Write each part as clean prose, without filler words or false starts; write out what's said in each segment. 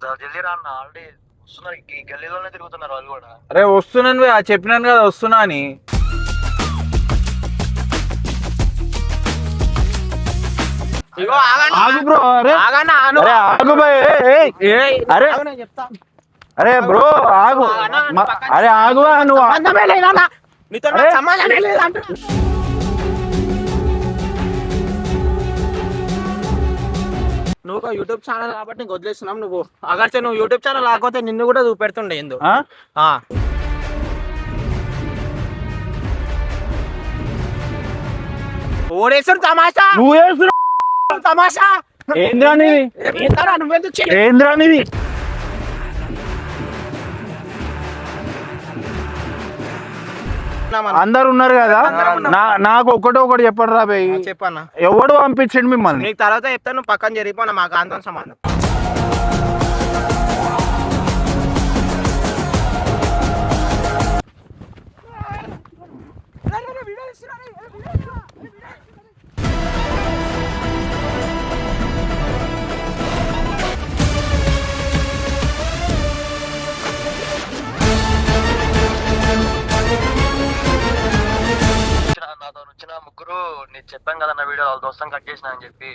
జల్దీ రా అన్న, ఆల్రెడీ వస్తున్నారు, ఈ గల్లీలోనే తిరుగుతున్నారు వాళ్ళు కూడా. అరే వస్తున్నాను చెప్పినాను కదా వస్తున్నా అని. ఆగు బ్రో. అరే ఆగు బాయ్. అరే అరే బ్రో ఆగు. అరే ఆగు నువ్వు. నువ్వు యూట్యూబ్ ఛానల్ కాబట్టి నీకు వదిలేస్తున్నాం. నువ్వు అగర్చే నువ్వు యూట్యూబ్ ఛానల్ లేకపోతే నిన్ను కూడా చూపెడుతుండే ఎందు ఓడేశ్వరు తమాషా. నువ్వు వేస్తున్నావు తమాషా. ఏంద్రా నీది? ఏంద్రా నీది? అందరు ఉన్నారు కదా, నాకు ఒకటి చెప్పండి రా బయ్. చెప్పన్నా. ఎవడు పంపించండి మిమ్మల్ని? నీకు తర్వాత చెప్తాను, పక్కన జరిగిపోయినా మాకు అంతం సంబంధం. నాతో వచ్చిన ముగ్గురు నీకు చెప్పాను కదా నా వీడియో, వాళ్ళ దోస్తం కట్ చేసిన అని చెప్పి.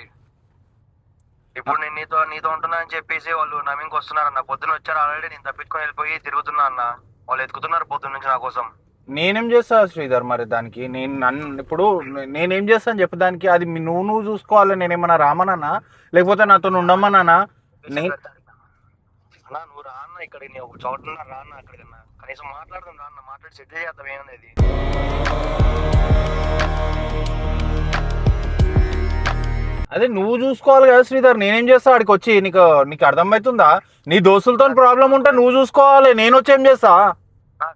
ఇప్పుడు నేను నీతో ఉంటున్నా అని చెప్పేసి వాళ్ళు నా మీదకి వస్తున్నారు అన్న. పొద్దున్న వచ్చారు ఆల్రెడీ, నేను తప్పించుకొని వెళ్ళిపోయి తిరుగుతున్నా అన్న. వాళ్ళు ఎత్తుకుతున్నారు పొద్దున్న నుంచి నా కోసం. నేనేం చేస్తా శ్రీధర్ మరి దానికి? ఇప్పుడు నేనేం చేస్తాను చెప్పు దానికి? అది నువ్వు చూసుకోవాలి. నేనేమన్నా రామనన్నా లేకపోతే నాతో ఉండమన్నా? అన్నా నువ్వు రా అన్న, ఇక్కడ నీ ఒక చోట రా అన్న, అక్కడికన్నా కనీసం మాట్లాడదాం రా అన్న, మాట్లాడి సెటిల్ చేద్దాం ఏమనేది. అదే నువ్వు చూసుకోవాలి కదా శ్రీధర్. నేనేం చేస్తా ఆడికి వచ్చి? నీకు అర్థమవుతుందా? నీ దోస్తులతో ప్రాబ్లం ఉంటే నువ్వు చూసుకోవాలి, నేను వచ్చి ఏం చేస్తా?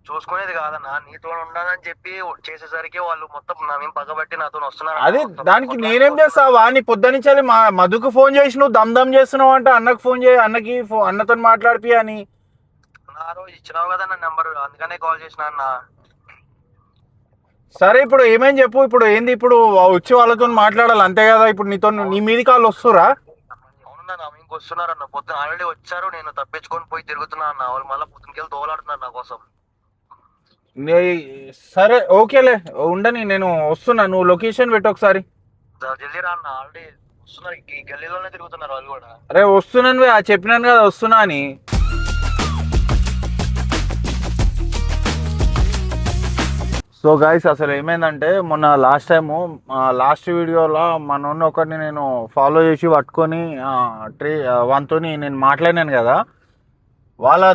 చూసుకునేది కాదన్నా, నీతో ఉండాలని చెప్పి చేసేసరికి వాళ్ళు మొత్తం నా మేము పగబట్టి నాతో వస్తున్నారు. అదే దానికి నేనేం చేస్తా? వాడిని పొద్దునించాలి మా మధుకు ఫోన్ చేసి నువ్వు దమ్ చేస్తున్నావు అంటే అన్నకు ఫోన్ చేయి, అన్నతో మాట్లాడిపి అని. ఆ రోజు ఇచ్చినావు కదా నా నెంబర్, అందుకనే కాల్ చేసిన అన్న. సరే ఇప్పుడు ఏమేం చెప్పు. ఇప్పుడు ఏంది? ఇప్పుడు వచ్చి వాళ్ళతో మాట్లాడాలి అంతే కదా? ఇప్పుడు నీ మీది కాళ్ళు వస్తురా? అవునన్నా, నా మీకు వస్తున్నారు అన్న. పొద్దున ఆల్రెడీ వచ్చారు, నేను తప్పించుకొని పోయి తిరుగుతున్నా అన్న. వాళ్ళు మళ్ళీ పొద్దునకెళ్ళి దోలాడుతున్నారు నా కోసం. సరే ఓకేలే ఉండని, నేను వస్తున్నా. నువ్వు లొకేషన్ పెట్టు ఒకసారి. జల్దీ రా అన్న, ఆల్రెడీ వస్తున్నారు, ఈ గల్లీలోనే తిరుగుతున్నారు వాళ్ళు కూడా. అరే వస్తున్నాను చెప్పినాను కదా వస్తున్నా అని. సో గైస్ అసలు ఏమైందంటే మొన్న లాస్ట్ వీడియోలో మన ఒకరిని నేను ఫాలో చేసి పట్టుకొని వానితో నేను మాట్లాడినాను కదా. వాళ్ళ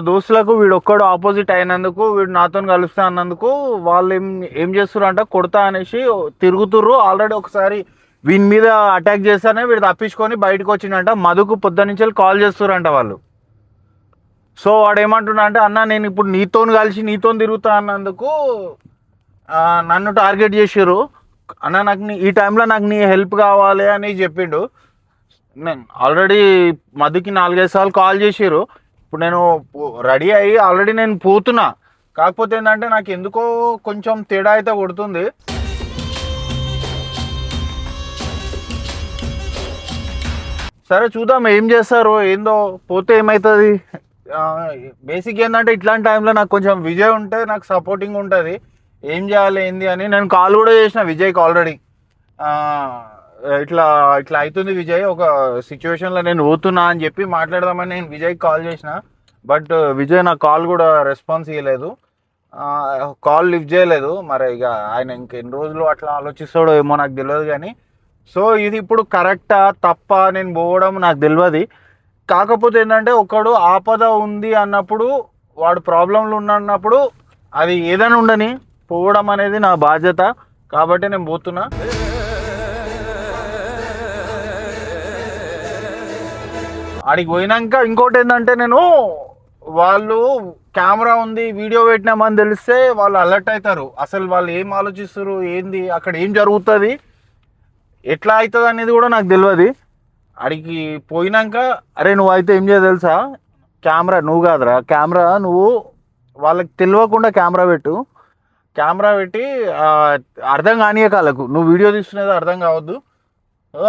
దోస్తులకు వీడు ఒక్కడు ఆపోజిట్ అయినందుకు, వీడు నాతో కలుస్తా అన్నందుకు వాళ్ళు ఏం చేస్తున్నారు అంటే కొడతా అనేసి తిరుగుతుర్రు. ఆల్రెడీ ఒకసారి వీని మీద అటాక్ చేస్తానే వీడు తప్పించుకొని బయటకు వచ్చిందంట. మధుకు పొద్దు నుంచి కాల్ చేస్తురంట వాళ్ళు. సో వాడు ఏమంటున్నా అంటే, అన్న నేను ఇప్పుడు నీతో కలిసి నీతో తిరుగుతా అన్నందుకు నన్ను టార్గెట్ చేసారు అన్న, నాకు ఈ టైంలో నాకు నీ హెల్ప్ కావాలి అని చెప్పిండు. నేను ఆల్రెడీ మధుకి 4-5 సార్లు కాల్ చేసారు. ఇప్పుడు నేను రెడీ అయ్యి ఆల్రెడీ నేను పోతున్నా. కాకపోతే ఏంటంటే నాకు ఎందుకో కొంచెం తేడా అయితే కొడుతుంది. సరే చూద్దాం ఏం చేస్తారో ఏందో, పోతే ఏమవుతుంది. బేసిక్ ఏంటంటే ఇట్లాంటి టైంలో నాకు కొంచెం విజయ్ ఉంటే నాకు సపోర్టింగ్ ఉంటుంది. ఏం చేయాలి ఏంది అని నేను కాల్ కూడా చేసిన విజయ్కి ఆల్రెడీ. ఇట్లా అవుతుంది విజయ్, ఒక సిచ్యువేషన్లో నేను పోతున్నా అని చెప్పి మాట్లాడదామని నేను విజయ్కి కాల్ చేసిన. బట్ విజయ్ నా కాల్ కూడా రెస్పాన్స్ ఇవ్వలేదు, కాల్ లిఫ్ట్ చేయలేదు. మరి ఇక ఆయన ఇంకెన్ని రోజులు అట్లా ఆలోచిస్తాడో ఏమో నాకు తెలియదు. కానీ సో ఇది ఇప్పుడు కరెక్టా తప్ప నేను పోవడం నాకు తెలియదు. కాకపోతే ఏంటంటే ఒకడు ఆపద ఉంది అన్నప్పుడు, వాడు ప్రాబ్లంలు ఉన్నప్పుడు అది ఏదైనా ఉండని పోవడం అనేది నా బాధ్యత. కాబట్టి నేను పోతున్నా. ఆడికి పోయినాక ఇంకోటి ఏంటంటే, నేను వాళ్ళు కెమెరా ఉంది వీడియో పెట్టినామని తెలిస్తే వాళ్ళు అలర్ట్ అవుతారు. అసలు వాళ్ళు ఏం ఆలోచిస్తారు, ఏంది అక్కడ ఏం జరుగుతుంది, ఎట్లా అవుతుంది అనేది కూడా నాకు తెలియదు. అడిగి పోయినాక అరే నువ్వు అయితే ఏం చేయ తెలుసా, కెమెరా నువ్వు కాదురా, కెమెరా నువ్వు వాళ్ళకి తెలియకుండా కెమెరా పెట్టి అర్థం కానియకాలకు, నువ్వు వీడియో తీస్తున్నది అర్థం కావద్దు.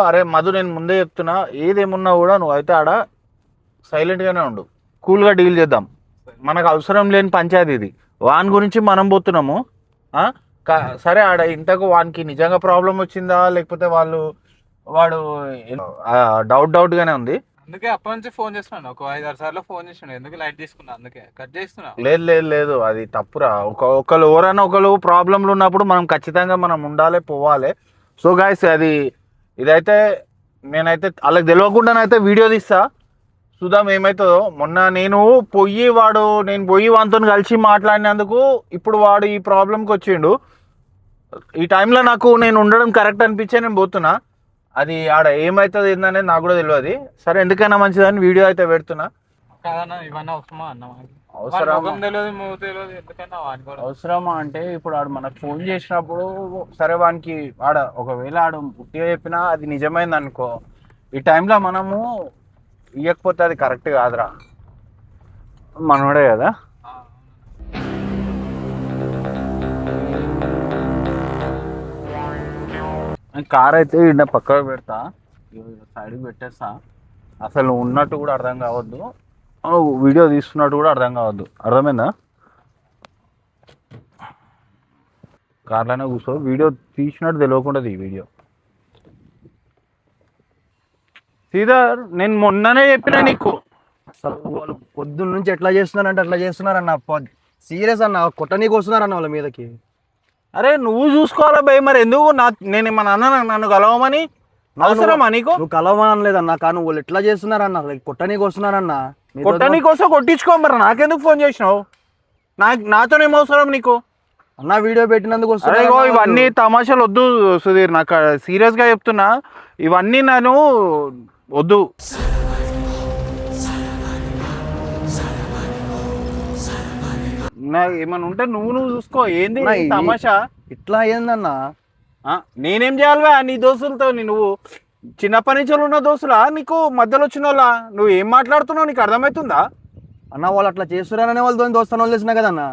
అరే మధు నేను ముందే చెప్తున్నా, ఏదేమున్నా కూడా నువ్వు అయితే ఆడ సైలెంట్ గానే ఉండు, కూల్ గా డీల్ చేద్దాం. మనకు అవసరం లేని పంచాయతీ ఇది. వాని గురించి మనం పోతున్నాము. సరే ఆడ ఇంతకు వానికి నిజంగా ప్రాబ్లం వచ్చిందా లేకపోతే వాడు డౌట్ గానే ఉంది. అందుకే అప్పటి నుంచి ఫోన్ చేస్తున్నాను, ఒక 5-6 సార్లు ఫోన్ చేస్తున్నాను. ఎందుకు లైట్ తీసుకున్నా, అందుకే కట్ చేస్తున్నా. లేదు అది తప్పురా. ఒకళ్ళు ఎవరైనా ఒకళ్ళు ప్రాబ్లంలు ఉన్నప్పుడు మనం ఖచ్చితంగా మనం ఉండాలి, పోవాలి. సో గాయస్ ఇదైతే నేనైతే వాళ్ళకి తెలియకుండానైతే వీడియో తీస్తా, చూద్దాం ఏమవుతుందో. మొన్న నేను పోయి వానితో కలిసి మాట్లాడినందుకు ఇప్పుడు వాడు ఈ ప్రాబ్లంకి వచ్చిండు. ఈ టైంలో నేను ఉండడం కరెక్ట్ అనిపించే నేను పోతున్నా. అది ఆడ ఏమవుతుంది ఏందనేది నాకు కూడా తెలియదు. సరే ఎందుకైనా మంచిదని వీడియో అయితే పెడుతున్నా. కాదన్నా ఇవన్నీ అవసరమా అన్న? అవసరమా అంటే ఇప్పుడు ఆడు మనకు ఫోన్ చేసినప్పుడు సరే వానికి ఒకవేళ ఆడు పుట్టిగా చెప్పినా అది నిజమైంది అనుకో, ఈ టైంలో మనము ఇవ్వకపోతే అది కరెక్ట్ కాదురా. మనోడే కదా. కార్ అయితే ఈడ పక్కకు పెడతా, సైడ్కి పెట్టేస్తా. అసలు ఉన్నట్టు కూడా అర్థం కావద్దు, వీడియో తీస్తున్నట్టు కూడా అర్థం కావద్దు. అర్థమైందా? కార్లోనే కూర్చో, వీడియో తీసినట్టు తెలియకుండా ఈ వీడియో. శ్రీధర్, నేను మొన్ననే చెప్పినా నీకు, అసలు వాళ్ళు పొద్దున్న నుంచి ఎట్లా చేస్తున్నారంటే అట్లా చేస్తున్నారన్న. సీరియస్ అన్న, కొట్టనీకి వస్తున్నారన్న వాళ్ళ మీదకి. అరే నువ్వు చూసుకోవాలా భయ్, మరి ఎందుకు నేను ఏమన్నా అన్నా నన్ను కలవమని? అవసరమా నీకు? నువ్వు కలవమని లేదన్నా, కానీ వాళ్ళు ఎట్లా చేస్తున్నారన్న, కొట్టనీకి వస్తున్నారన్న. కొట్టనీకి వస్తే కొట్టించుకో, మరి నాకెందుకు ఫోన్ చేసినావు? నాతోనేం అవసరం నీకు? అన్న వీడియో పెట్టినందుకు వస్తున్నా. ఇవన్నీ తమాషాలు వద్దు సుధీర్, నాకు సీరియస్ గా చెప్తున్నా. ఇవన్నీ నేను వద్దు. ఏమన్నా ఉంటే నువ్వు చూసుకో. ఏంది తమాషా ఇట్లా ఏందన్నా? నేనేం చేయాలివా నీ దోస్తులతో? నువ్వు చిన్నప్పటి నుంచి ఉన్న దోస్తులా నీకు మధ్యలో వచ్చిన వాళ్ళ? నువ్వు ఏం మాట్లాడుతున్నావు, నీకు అర్థమవుతుందా? అన్న వాళ్ళు అట్లా చేస్తున్నారనే వాళ్ళతో దోస్తాను వదిలేసినా కదన్నా.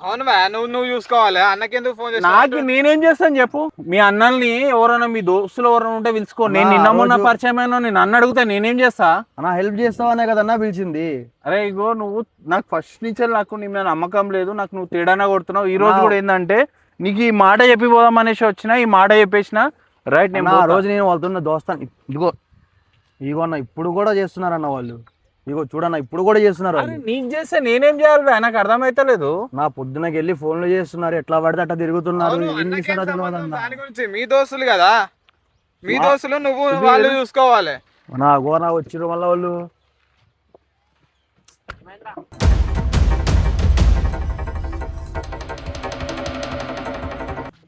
అవును బా, నువ్వు చూసుకోవాలి. అన్నకెందుకు ఫోన్ చేస్తా? నాకు నేనేం చేస్తాను చెప్పు? మీ అన్నల్ని ఎవరైనా మీ దోస్తులు ఎవరైనా ఉంటే పిలుచుకో. నేను నిన్న మొన్న పరిచయమైన నేను అన్న అడిగితే నేనేం చేస్తా? అన్న హెల్ప్ చేస్తావనే కదన్నా పిలిచింది. అరే ఇగో నువ్వు నాకు ఫస్ట్ నుంచి నాకు నీ మీద నమ్మకం లేదు, నాకు నువ్వు తేడానా కొడుతున్నావు. ఈ రోజు కూడా ఏంటంటే నీకు ఈ మాట చెప్పిపోదాం అనేసి వచ్చినా, ఈ మాట చెప్పేసిన రైట్. నేను ఆ రోజు నేను వాళ్ళతో దోస్తాను. ఇగో అన్న ఇప్పుడు కూడా చేస్తున్నారన్న వాళ్ళు. ఇగో చూడన్న ఇప్పుడు కూడా చేస్తున్నారు. నీకు చేస్తే నేనేం చేయాలి? నాకు అర్థమైతలేదు. నా పొద్దునకి వెళ్ళి ఫోన్లు చేస్తున్నారు, ఎట్లా పడితే అట్లా తిరుగుతున్నారు. దాని గురించి మీ దోస్తులు కదా, మీ దోస్తులు నువ్వు వాళ్ళు చూసుకోవాలి. నా గోనా వచ్చిరు మళ్ళీ వాళ్ళు.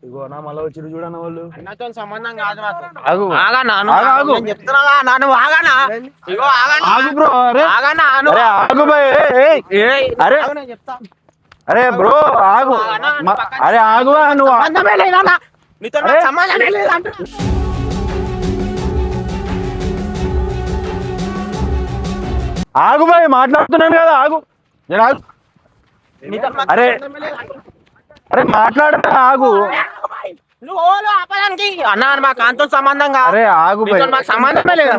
ఇగోనా మళ్ళీ వచ్చిరు చూడన్న వాళ్ళు. అన్నతో సంబంధం కాదు నాకు. అరే బ్రో ఆగు. అరే ఆగువా నువ్వు. ఆగు బాయ్, మాట్లాడుతున్నాను కదా, ఆగు. నేను ఆగు. అరే అరే మాట్లాడరా, ఆగు. అన్న మా కాంతో సంబంధంగా. అరే ఆగు సంబంధమే లేదు.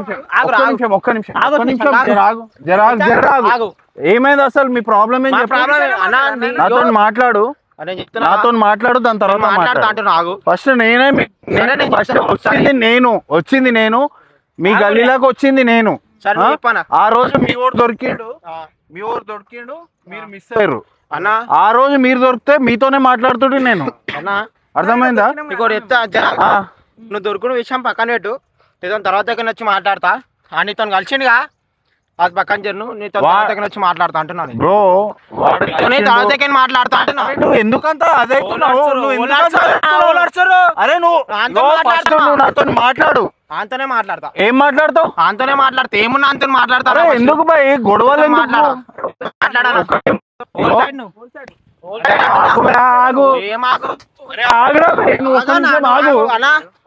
ఒక్క నిమిషం ఆగు. ఏమైంది అసలు? మీ ప్రాబ్లం ఏం? నాతో మాట్లాడు, నాతో మాట్లాడు, దాని తర్వాత మాట్లాడు. ఫస్ట్ వచ్చింది నేను మీ గల్లీలోకి వచ్చింది నేను. ఆ రోజు మీ ఊరు దొరికిండు, మీరు మిస్ అయ్యారు అన్న. ఆ రోజు మీరు దొరికితే మీతోనే మాట్లాడుతుంటే నేను. అర్థమైందా? నువ్వు దొరుకున్న విషయం పక్కన పెట్టు, నీతో తర్వాత వచ్చి మాట్లాడతా. నీతో కలిసిండుగా, అది పక్కన జరును, నీతో వచ్చి మాట్లాడతా అంటున్నాను. బ్రో తర్వాత మాట్లాడతా అంటున్నా. నువ్వు ఎందుకంత అదే? అరే నువ్వు నాతో మాట్లాడు. అంతనే మాట్లాడతా. ఏం మాట్లాడతావు? అంతనే మాట్లాడతా. ఏమున్నా అంతనే మాట్లాడతా. ఎందుకు బాయ్ గొడవలు?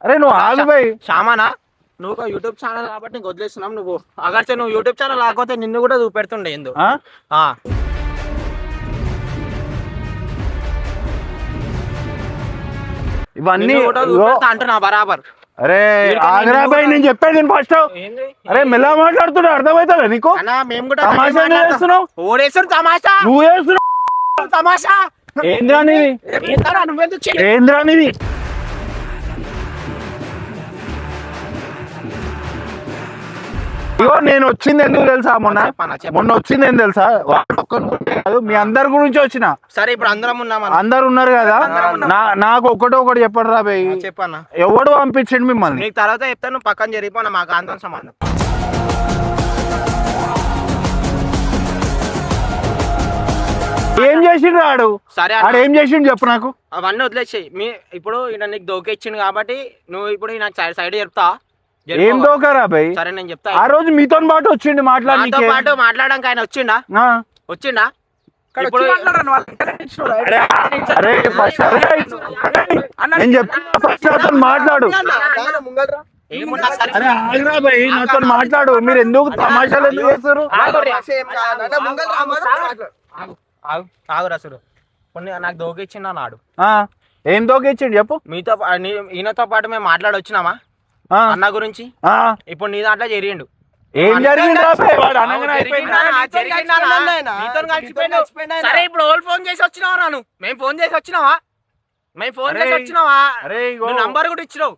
అరే నువ్వు ఆగు బాయ్. శ్యామానా, నువ్వు యూట్యూబ్ ఛానల్ కాబట్టి నీకు వదిలేస్తున్నాం. నువ్వు అగర్చే నువ్వు యూట్యూబ్ ఛానల్ లేకపోతే నిన్ను కూడా చూపెడుతుండే. ఎందుకు ఇవన్నీ అంటున్నా బరాబర్. అరే ఆగ్రా బాయ్, నేను చెప్పేది నేను ఫస్ట్. ఏంది? అరే మెల్ల మాట్లాడుతున్నా, అర్థమవుతుందా నీకు? అన్నా మేము కూడా తమాషా ఎందుకు చేస్తున్నావు? ఓడేశ్వరు తమాషా నువ్వు చేస్తున్నావు తమాషా ఏంద్రా నీది? ఏంటరా నువ్వెందుకు చేయలేదు? ఏంద్రా నీది? ఇగో నేను వచ్చింది ఎందుకు తెలుసా? మొన్న వచ్చింది ఏం తెలుసా? వాడు ఒక్కని గురించే కాదు, మీ అందరి గురించి వచ్చిన. సరే ఇప్పుడు అందరం ఉన్నామా? అందరు ఉన్నారు కదా, నాకు ఒకటి చెప్పండి రా భయ్. చెప్పన్నా. ఎవడు పంపించండి మిమ్మల్ని? నీకు తర్వాత చెప్తాను, పక్కన జరిగిపోయినా మాకు అంతం సంబంధం. ఏం చేసిండు ఆడు? సరే ఆడు ఏం చేసిండు చెప్పు నాకు. అవన్నీ వదిలేసాయి. ఇప్పుడు ఈయన నీకు దోకే ఇచ్చిండు కాబట్టి నువ్వు ఇప్పుడు నాకు సైడ్ చెప్తా. ఏం దోకారా భయ్? సరే నేను చెప్తా. ఆ రోజు మీతో పాటు వచ్చిండు నాతో మాట్లాడి పాటు మాట్లాడడానికి ఆయన వచ్చిండా? వచ్చిండా? ఇప్పుడు అరే ఫస్ట్ నేను చెప్తున్నా, ఫస్ట్ నాతో మాట్లాడు. ఏమున్నా సరే. అరే ఆగ్రా భయ్, నాతో మాట్లాడు. మీరు ఎందుకు తమాషాలు ఎందుకు చేస్తారు? ఆగురా చూడు, కొన్ని నాకు దోకే ఇచ్చిండా నాడు. ఏం దోకిచ్చిండు చెప్పు. మీతో ఈయనతో పాటు మేము మాట్లాడి వచ్చినామా అన్న గురించి? ఇప్పుడు నీ దాంట్లో జరిగిండు. ఏం జరిగింది? సరే ఇప్పుడు ఓల్ ఫోన్ చేసి వచ్చినావా? రాను మేము ఫోన్ చేసి వచ్చినావా? అరే నంబర్ కూడా ఇచ్చినావు.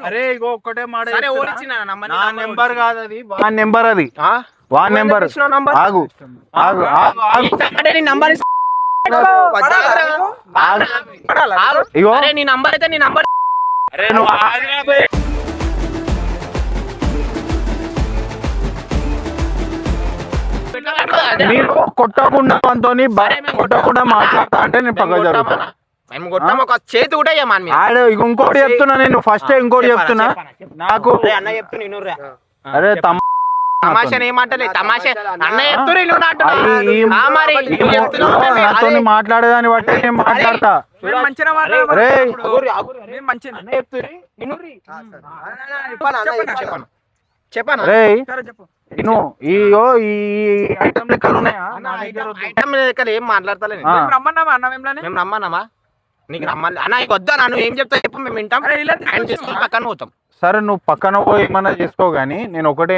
అరే ఇగో ఒక్కటే మాట, సరే ఓల్ ఇచ్చిన నంబర్. నా నెంబర్ కాదు అది, వాన్ నెంబర్ అది. One number. ఆగు ఆగు ఆగు. అంటే నీ నంబర్ ఇగో నీ నంబర్ అయితే నీ నంబర్. అరే నువ్వు ఆగ్రా భయ్. మీరు కొట్టకుండా మనతోని కొట్టకుండా మాట్లాడతా అంటే నేను పక్క జరుగుతా. మేము కొట్టాము, ఒక చేతి కూడా ఆడు ఇంకోటి చెప్తున్నా, నేను ఫస్ట్ ఇంకోటి చెప్తున్నా. నాకు అన్న చెప్తున్నా. అరే తమాషా ఏమంటలే, తమాషా అన్న నాతో మాట్లాడేదాన్ని బట్టి నేను మాట్లాడతా. చెప్పను రే నేను ఈ ఐటమ్ లెక్కలు ఉన్నాయా? ఐటమ్ లెక్కలు ఏం మాట్లాడతలేదు. మేము రమ్మన్నామా? నీకు రమ్మని అన్న వద్దా? నన్ను ఏం చెప్తా చెప్పు, మేము వింటాం. పక్కన పోతాం. సరే నువ్వు పక్కన పోయి ఏమన్నా చేసుకో గానీ నేను ఒకటే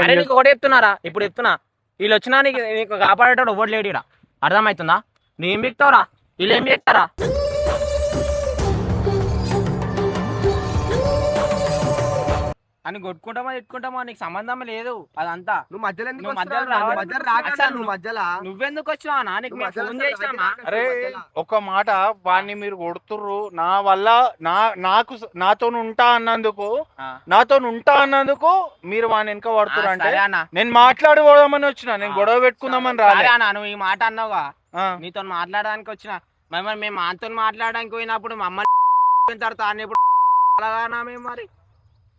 చెప్తున్నారా? ఇప్పుడు చెప్తున్నా, వీళ్ళు వచ్చినా నీకు కాపాడేటోడు ఎవరు లేడు. అర్థమవుతుందా? నువ్వు ఏం బిక్తావురా? వీళ్ళు ఏం బిక్తారా? అని కొట్టుకుంటామా తిట్టుకుంటామా నీకు సంబంధం లేదు. అదంతా నువ్వెందుకు వచ్చినావా? నీకు ఫోన్ చేసినామా? అరే ఒక మాట, వాడిని మీరు కొడుతుర్రు నా వల్ల. నాతో ఉంటా అన్నందుకు మీరు వాడిని వెనక పడుతురు. అంటే నేను మాట్లాడుకోదామని వచ్చిన, నేను గొడవ పెట్టుకుందామని రాలే. నువ్వు ఈ మాట అన్నావుగా, నీతో మాట్లాడడానికి వచ్చిన. మేము మాతో మాట్లాడడానికి పోయినప్పుడు మమ్మల్ని మరి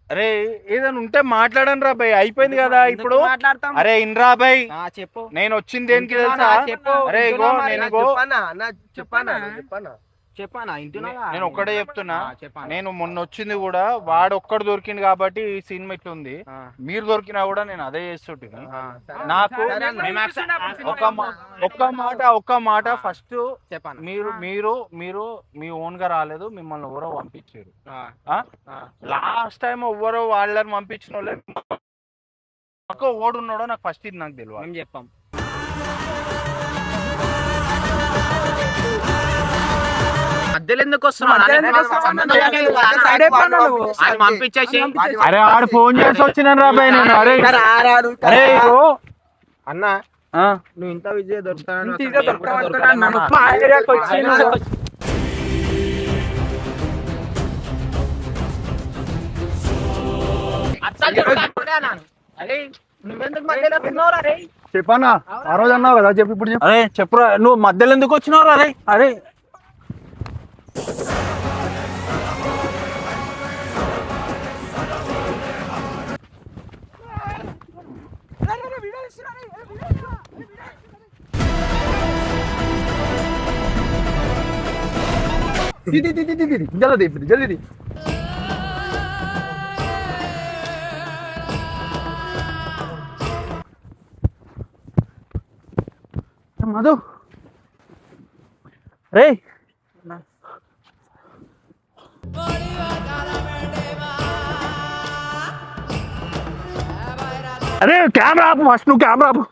అరే ఏదైనా ఉంటే మాట్లాడండి రా భయ్, అయిపోయింది కదా ఇప్పుడు. అరే ఇన్రా భయ్, చెప్పు. నేను వచ్చింది దేనికి తెలుసా? అరే ఇగో నేను ఒక్కడే చెప్తున్నా. నేను మొన్న వచ్చింది కూడా వాడు ఒక్కడు దొరికింది కాబట్టి ఈ సినిమా ఇట్లుంది. మీరు దొరికినా కూడా నేను అదే చేస్తుంటే. నాకు ఒక్క మాట ఫస్ట్ మీరు మీ ఓన్ గా రాలేదు, మిమ్మల్ని ఎవరో పంపించారు. లాస్ట్ టైం ఎవరో వాళ్ళని పంపించిన వాళ్ళే ఓడున్నాడో నాకు ఫస్ట్ ఇది నాకు తెలియదు. చెప్పాం మధ్యలో ఎందుకు పంపించేసి. అరే ఆడు ఫోన్ చేసి వచ్చినాను రాబాయ్ నేను. అరే అరే అన్న నువ్వు ఇంత విజయ దొరుకుతాను చెప్పన్నా? ఆ రోజు అన్నావు కదా, చెప్పు ఇప్పుడు. అరే చెప్పురా, నువ్వు మధ్యలో ఎందుకు వచ్చినావు? అరే అరే జల్దీ జల్దీ మధు. రే అరే కెమెరా ఆపు, ఫస్ట్ నువ్వు కెమెరా ఆపు.